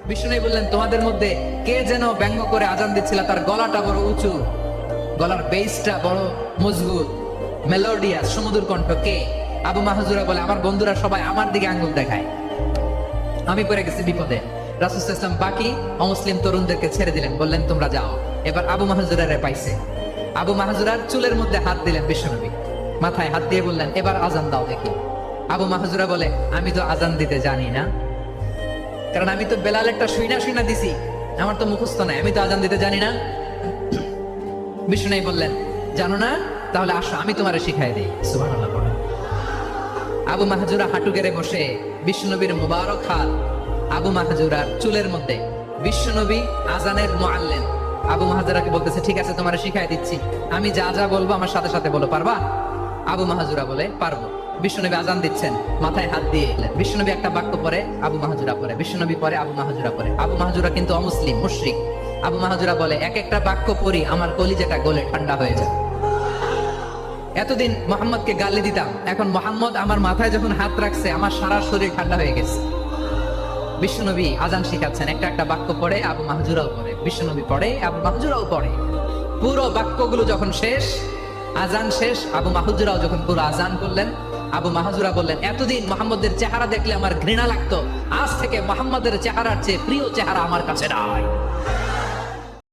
বিষ্ণু বললেন, তোমাদের মধ্যে কে যেন ব্যঙ্গ করে আজান দিচ্ছিল, তার গলাটা বড় উঁচু, গলার বেসটা বড় মজবুত, মেলোডিয়াস, সুমধুর কণ্ঠ, কে? আবু মাহজুরা বলে, আমার বন্ধুরা সবাই আমার দিকে আঙ্গুল দেখায়, আমি পড়ে গেছি বিপদে। রাসূল সাল্লাল্লাহু আলাইহি ওয়াসাল্লাম বাকি অমুসলিম তরুণদেরকে ছেড়ে দিলেন, বললেন তোমরা যাও। এবার আবু মাহজুরারে পাইছে। আবু মাহজুরার চুলের মধ্যে হাত দিলেন বিশ্বনবী, মাথায় হাত দিয়ে বললেন, এবার আজান দাও দেখি। আবু মাহজুরা বলে, আমি তো আজান দিতে জানি না, কারণ আমি তো বেলাল একটা শুইনা দিছি, আমার তো মুখস্থ নাই, আমি তো আজান দিতে জানি না। বিষ্ণু বললেন, জানো না? তাহলে আসো, আমি তোমারে শিখাই দিই। সুবহানাল্লাহ পড়ো। আবু মাহজুরা হাঁটু গেড়ে বসে বিশ্বনবীর মুবারক হাত আবু মাহজুরার চুলের মধ্যে। বিশ্বনবী আজানের মুআল্লিম আবু মাহজুরাকে বলতেছে, ঠিক আছে তোমারে শিখাই দিচ্ছি, আমি যা যা বলবো আমার সাথে সাথে বলো, পারবা? আবু মাহজুরা বলে, পারবো। বিশ্বনবী আজান দিচ্ছেন, মাথায় হাত দিয়ে বিশ্বনবী একটা বাক্য পরে, আবু মাহজুরা পরে, বিশ্বনবী পরে, আবু মাহজুরা পরে। আবু মাহজুরা কিন্তু অমুসলিম, মুশরিক। আবু মাহজুরা বলে, এক একটা বাক্য পড়ি আমার কলিজাটা গলে ঠান্ডা হয়ে যায়। এতদিন মোহাম্মদকে গালি দিতাম, এখন মোহাম্মদ আমার মাথায় যখন হাত রাখছে আমার সারা শরীর ঠান্ডা হয়ে গেছে। বিশ্বনবী আজান শিখাচ্ছেন, একটা একটা বাক্য পড়ে, আবু মাহজুরাও পড়ে, বিশ্বনবী পড়ে, আবু মাহজুরাও পড়ে। পুরো বাক্যগুলো যখন শেষ, আজান শেষ, আবু মাহজুরাও যখন পুরো আজান করলেন, আবু মাহজুরা বললেন, এতদিন মোহাম্মদের চেহারা দেখলে আমার ঘৃণা লাগতো, আজ থেকে মোহাম্মদের চেহারার চেয়ে প্রিয় চেহারা আমার কাছে নাই।